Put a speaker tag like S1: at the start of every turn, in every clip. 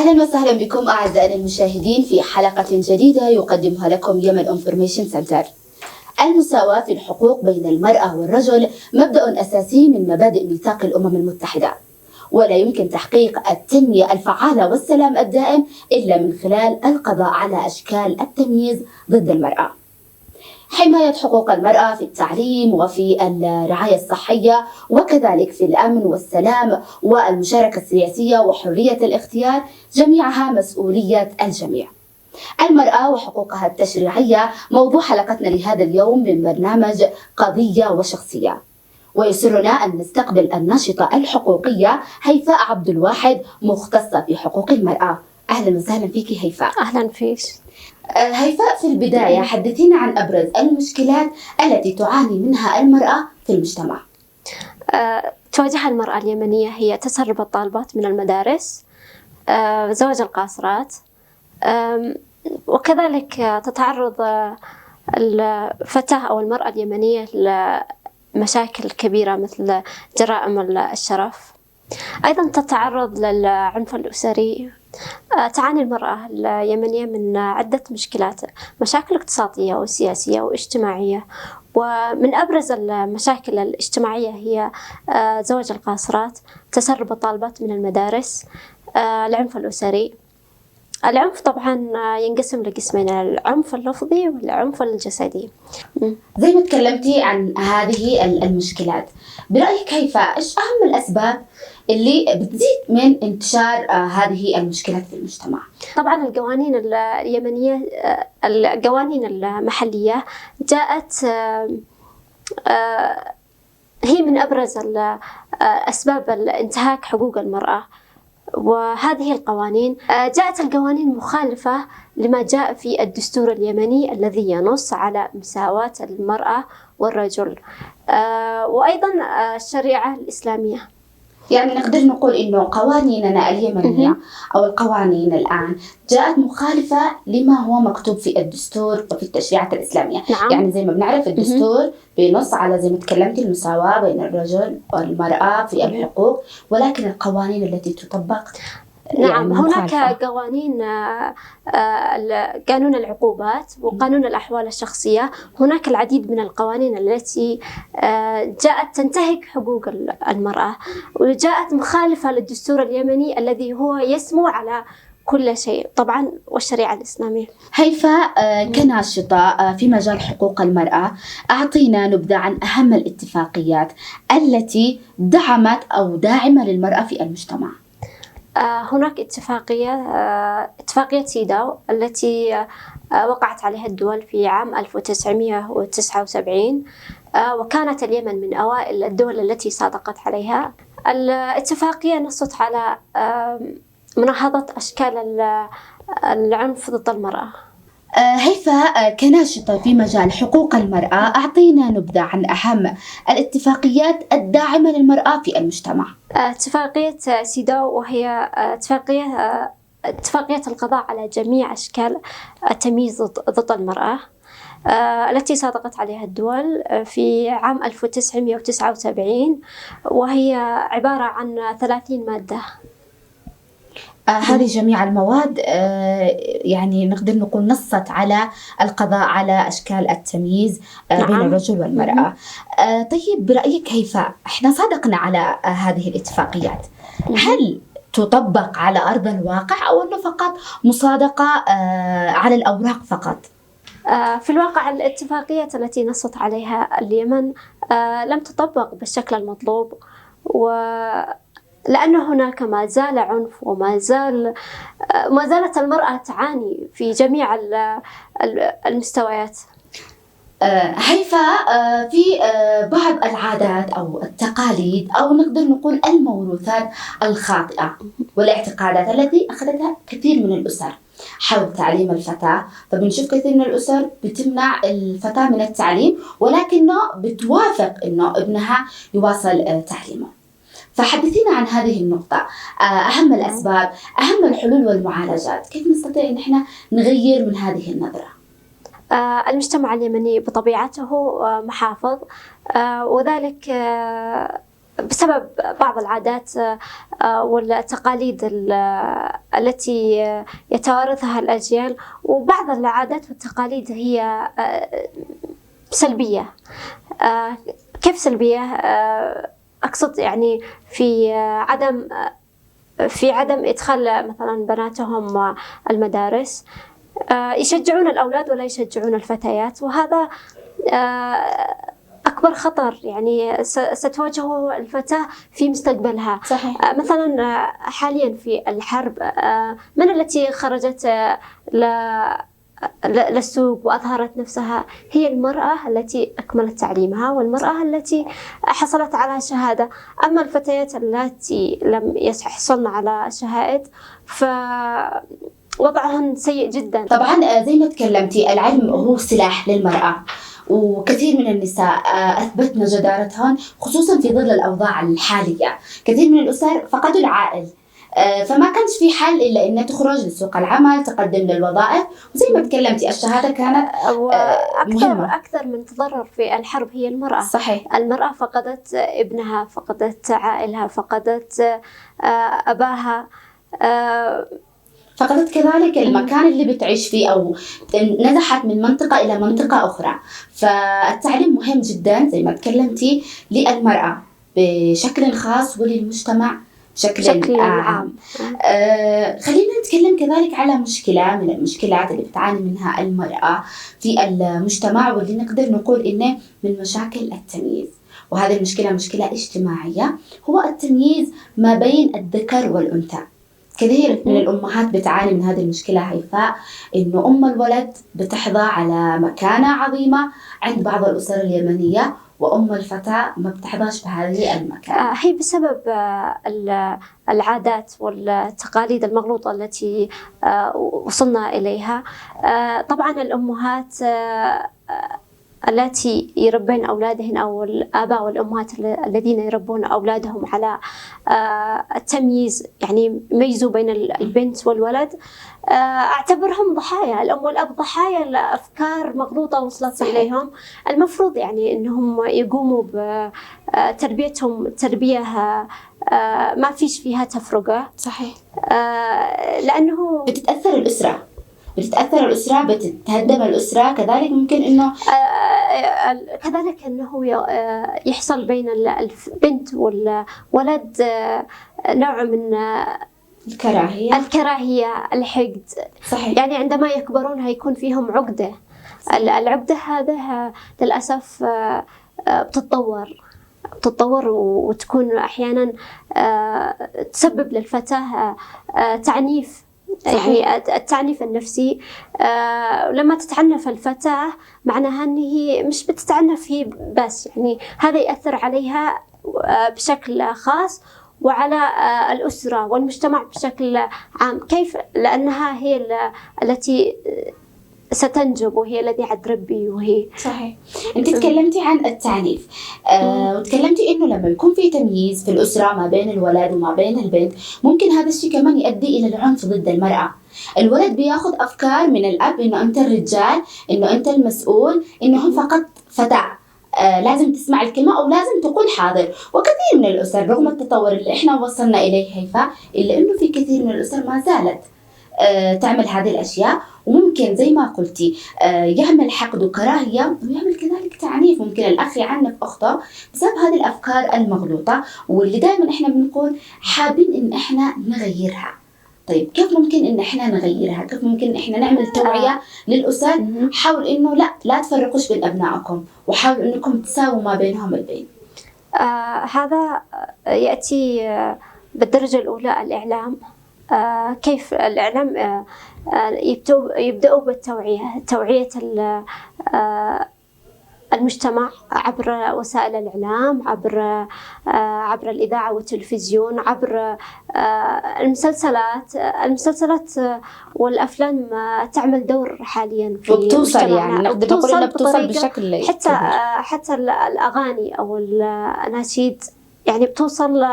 S1: أهلا وسهلا بكم أعزائنا المشاهدين في حلقة جديدة يقدمها لكم يمن انفورميشن سنتر. المساواة في الحقوق بين المرأة والرجل مبدأ أساسي من مبادئ ميثاق الأمم المتحدة، ولا يمكن تحقيق التنمية الفعالة والسلام الدائم إلا من خلال القضاء على أشكال التمييز ضد المرأة. حماية حقوق المرأة في التعليم وفي الرعاية الصحية، وكذلك في الأمن والسلام والمشاركة السياسية وحرية الاختيار، جميعها مسؤولية الجميع. المرأة وحقوقها التشريعية موضوع حلقتنا لهذا اليوم من برنامج قضية وشخصية، ويسرنا أن نستقبل الناشطة الحقوقية هيفاء عبد الواحد، مختصة في حقوق المرأة. أهلا وسهلا فيك هيفاء.
S2: أهلا فيك
S1: هيفاء، في البداية حدثينا عن أبرز المشكلات التي تعاني منها المرأة في المجتمع.
S2: تواجه المرأة اليمنية هي تسرب الطالبات من المدارس، زواج القاصرات، وكذلك تتعرض الفتاة أو المرأة اليمنية لمشاكل كبيرة مثل جرائم الشرف. أيضا تتعرض للعنف الأسري. تعاني المرأة اليمنية من عدة مشكلات، مشاكل اقتصادية وسياسية واجتماعية، ومن أبرز المشاكل الاجتماعية هي زواج القاصرات، تسرب الطالبات من المدارس، العنف الأسري. العنف طبعا ينقسم لقسمين، العنف اللفظي والعنف الجسدي.
S1: زي ما تكلمتي عن هذه المشكلات، برأيك كيف إيش أهم الأسباب اللي بتزيد من انتشار هذه المشكلات في المجتمع؟
S2: طبعا القوانين اليمنية، القوانين المحلية جاءت هي من أبرز أسباب انتهاك حقوق المرأة. وهذه القوانين جاءت القوانين مخالفة لما جاء في الدستور اليمني الذي ينص على مساواة المرأة والرجل، وأيضا الشريعة الإسلامية.
S1: يعني نقدر نقول إنه قوانيننا اليمنية أو القوانين الآن جاءت مخالفة لما هو مكتوب في الدستور وفي التشريعات الإسلامية.
S2: نعم.
S1: يعني زي ما بنعرف الدستور بينص على زي ما تكلمتي المساواة بين الرجل والمرأة في الحقوق، ولكن القوانين التي تطبق
S2: نعم،
S1: يعني
S2: هناك قوانين، قانون العقوبات وقانون الأحوال الشخصية. هناك العديد من القوانين التي جاءت تنتهك حقوق المرأة، وجاءت مخالفة للدستور اليمني الذي هو يسمو على كل شيء طبعا، والشريعة الإسلامية.
S1: هيفاء، كناشطة في مجال حقوق المرأة، أعطينا نبذة عن أهم الاتفاقيات التي دعمت أو داعمة للمرأة في المجتمع.
S2: هناك اتفاقية سيداو التي وقعت عليها الدول في عام 1979، وكانت اليمن من أوائل الدول التي صادقت عليها. الاتفاقية نصت على مناهضة أشكال العنف ضد المرأة.
S1: هيفاء، كناشطة في مجال حقوق المرأة، أعطينا نبذة عن أهم الاتفاقيات الداعمة للمرأة في المجتمع.
S2: اتفاقية سيداو، وهي اتفاقية القضاء على جميع أشكال التمييز ضد المرأة، التي صادقت عليها الدول في عام 1979، وهي عبارة عن 30 مادة.
S1: هذه جميع المواد يعني نقدر نقول نصت على القضاء على أشكال التمييز بين الرجل والمرأة. طيب برأيك هيفاء، احنا صادقنا على هذه الاتفاقيات، هل تطبق على أرض الواقع أو أنه فقط مصادقة على الأوراق فقط؟
S2: في الواقع الاتفاقيات التي نصت عليها اليمن لم تطبق بالشكل المطلوب، لأن هناك ما زال عنف وما زالت المرأة تعاني في جميع المستويات.
S1: هيفاء، في بعض العادات أو التقاليد أو نقدر نقول الموروثات الخاطئة والاعتقادات التي أخذتها كثير من الأسر حول تعليم الفتاة، فبنشوف كثير من الأسر بتمنع الفتاة من التعليم، ولكنه بتوافق إنه ابنها يواصل تعليمه. فحدثينا عن هذه النقطة، أهم الأسباب، أهم الحلول والمعالجات، كيف نستطيع إن إحنا نغير من هذه النظرة؟
S2: المجتمع اليمني بطبيعته محافظ، وذلك بسبب بعض العادات والتقاليد التي يتوارثها الأجيال، وبعض العادات والتقاليد هي سلبية. كيف سلبية؟ أقصد يعني في عدم إدخال مثلا بناتهم المدارس، يشجعون الأولاد ولا يشجعون الفتيات، وهذا أكبر خطر يعني ستواجهه الفتاة في مستقبلها.
S1: صحيح.
S2: مثلا حاليا في الحرب، من التي خرجت للسوق وأظهرت نفسها؟ هي المرأة التي أكملت تعليمها والمرأة التي حصلت على شهادة. أما الفتيات التي لم يحصلن على شهادة فوضعهن سيء جدا.
S1: طبعا زي ما تكلمتي، العلم هو سلاح للمرأة، وكثير من النساء أثبتن جدارتهن خصوصا في ظل الأوضاع الحالية. كثير من الأسر فقدوا العائل، فما كانش في حل إلا إنها تخرج لسوق العمل، تقدم للوظائف، وزي ما تكلمتي الشهادة كانت مهمة.
S2: أكثر من تضرر في الحرب هي المرأة.
S1: صحيح.
S2: المرأة فقدت ابنها، فقدت عائلها، فقدت أباها،
S1: فقدت كذلك المكان اللي بتعيش فيه، أو نزحت من منطقة إلى منطقة أخرى. فالتعليم مهم جدا زي ما تكلمتي للمرأة بشكل خاص وللمجتمع بشكل عام. خلينا نتكلم كذلك على مشكلة من المشكلات اللي بتعاني منها المرأة في المجتمع، واللي نقدر نقول إنه من مشاكل التمييز. وهذه المشكلة مشكلة اجتماعية، هو التمييز ما بين الذكر والأنثى. كثير من الأمهات بتعاني من هذه المشكلة هيفاء، إنه أم الولد بتحظى على مكانة عظيمة عند بعض الأسر اليمنية، وأم الفتاة ما بتحظاش بهذه المكانة.
S2: هي بسبب العادات والتقاليد المغلوطة التي وصلنا إليها. طبعا الأمهات التي يربين أولادهن، أو الآباء والأمهات الذين يربون أولادهم على التمييز، يعني يميزوا بين البنت والولد، أعتبرهم ضحايا. الأم والأب ضحايا لأفكار مغلوطة وصلت
S1: صحيح.
S2: إليهم. المفروض يعني أنهم يقوموا بتربيتهم تربية ما فيش فيها تفرقة.
S1: صحيح.
S2: لأنه
S1: بتتأثر الأسرة، بتتهدم الأسرة. كذلك ممكن إنه
S2: كذلك أنه يحصل بين البنت والولد نوع من الكراهية، الحقد.
S1: صحيح.
S2: يعني عندما يكبرون هيكون فيهم عقدة. العقدة هذا للأسف بتتطور وتكون أحيانا تسبب للفتاة تعنيف. يعني التعنيف النفسي، لما تتعنف الفتاة معناها أن هي مش بتتعنف هي بس، يعني هذا يأثر عليها بشكل خاص وعلى الأسرة والمجتمع بشكل عام. كيف؟ لأنها هي التي ستنجب، وهي الذي حتربي، وهي
S1: صحيح. أنت تكلمتي عن التعنيف، وتكلمتي إنه لما يكون في تمييز في الأسرة ما بين الولد وما بين البنت، ممكن هذا الشيء كمان يؤدي إلى العنف ضد المرأة. الولد بياخذ أفكار من الأب إنه أنت الرجال، إنه أنت المسؤول، إنه هم فقط فتاة، لازم تسمع الكلمة أو لازم تقول حاضر. وكثير من الأسر رغم التطور اللي إحنا وصلنا إليه هيفاء، إلا إنه في كثير من الأسر ما زالت تعمل هذه الأشياء، وممكن زي ما قلتي يعمل حقد وكراهية، ويعمل كذلك تعنيف. ممكن الأخ يعنف أخته بسبب هذه الأفكار المغلوطة، واللي دائما إحنا بنقول حابين إن إحنا نغيرها. طيب كيف ممكن إن إحنا نغيرها؟ كيف ممكن إن إحنا نعمل توعية للأسر؟ حاول إنه لا تفرقوش بين أبنائكم، وحاولوا إنكم تساووا ما بينهم البين.
S2: هذا يأتي بالدرجة الأولى الإعلام. كيف الإعلام يبدأوا بالتوعية، توعية المجتمع عبر وسائل الإعلام، عبر الإذاعة والتلفزيون، عبر المسلسلات والأفلام تعمل دور حاليا في
S1: وبتوصل، يعني
S2: مجتمعنا.
S1: نقدر نقول إنها بتوصل بشكل
S2: حتى الأغاني أو الأناشيد يعني بتوصل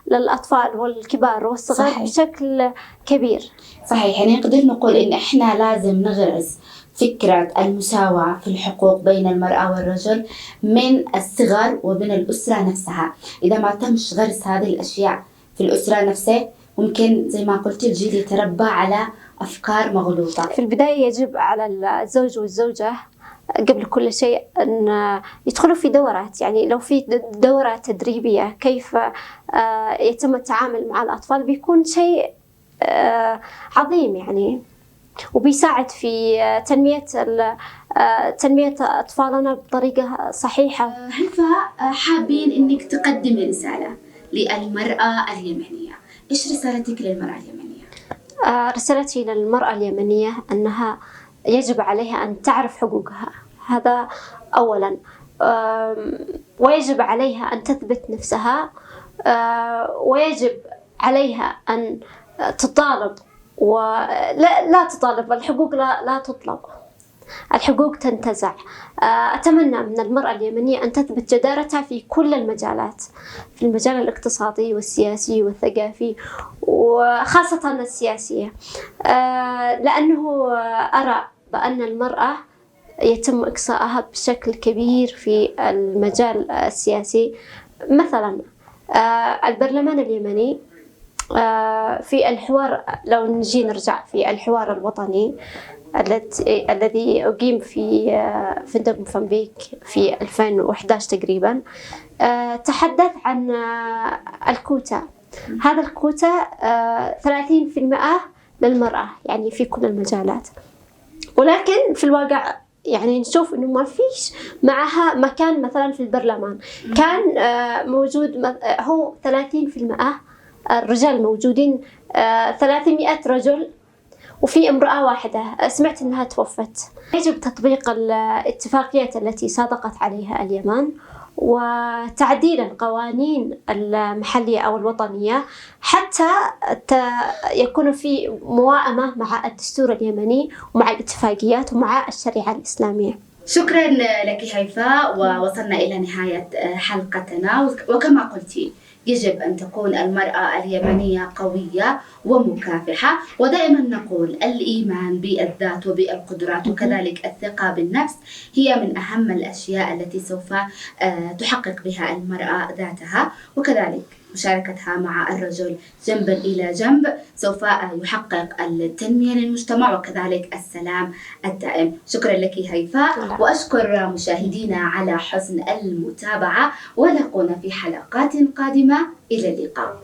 S2: للأطفال والكبار والصغار. صحيح. بشكل كبير.
S1: صحيح. يعني نقدر نقول إن إحنا لازم نغرس فكرة المساواة في الحقوق بين المرأة والرجل من الصغر ومن الأسرة نفسها. إذا ما تمش غرس هذه الأشياء في الأسرة نفسها، ممكن زي ما قلت الجيل يتربى على أفكار مغلوطة.
S2: في البداية يجب على الزوج والزوجة قبل كل شيء أن يدخلوا في دورات، يعني لو في دورة تدريبية كيف يتم التعامل مع الأطفال بيكون شيء عظيم يعني، وبيساعد في تنمية أطفالنا بطريقة صحيحة.
S1: هيفاء، حابين إنك تقدمي رسالة للمرأة اليمنية. إيش رسالتك للمرأة اليمنية؟
S2: رسالتي للمرأة اليمنية أنها يجب عليها أن تعرف حقوقها، هذا أولا، ويجب عليها أن تثبت نفسها، ويجب عليها أن تطالب لا تطالب، الحقوق لا تطلب، الحقوق تنتزع. أتمنى من المرأة اليمنية أن تثبت جدارتها في كل المجالات، في المجال الاقتصادي والسياسي والثقافي، وخاصة السياسية، لأنه أرى بأن المرأة يتم إقصاءها بشكل كبير في المجال السياسي. مثلا البرلمان اليمني في الحوار، لو نجي نرجع في الحوار الوطني الذي أقيم في فندق موزمبيق في 2011 تقريبا، تحدث عن الكوتا. هذا الكوتا 30% للمرأة يعني في كل المجالات، ولكن في الواقع يعني نشوف إنه ما فيش معها مكان. مثلا في البرلمان كان موجود هو 30%، الرجال موجودين 300 رجل وفي امرأة واحدة سمعت أنها توفت. يجب تطبيق الاتفاقيات التي صادقت عليها اليمن، وتعديل القوانين المحلية أو الوطنية حتى يكون في موائمة مع الدستور اليمني ومع الاتفاقيات ومع الشريعة الإسلامية.
S1: شكرا لك هيفاء، ووصلنا إلى نهاية حلقتنا. وكما قلتي يجب أن تكون المرأة اليمنية قوية ومكافحة، ودائما نقول الإيمان بالذات وبالقدرات وكذلك الثقة بالنفس هي من أهم الأشياء التي سوف تحقق بها المرأة ذاتها، وكذلك مشاركتها مع الرجل جنبا إلى جنب سوف يحقق التنمية للمجتمع وكذلك السلام الدائم. شكرا لك هيفاء، وأشكر مشاهدينا على حسن المتابعة، ولقونا في حلقات قادمة. إلى اللقاء.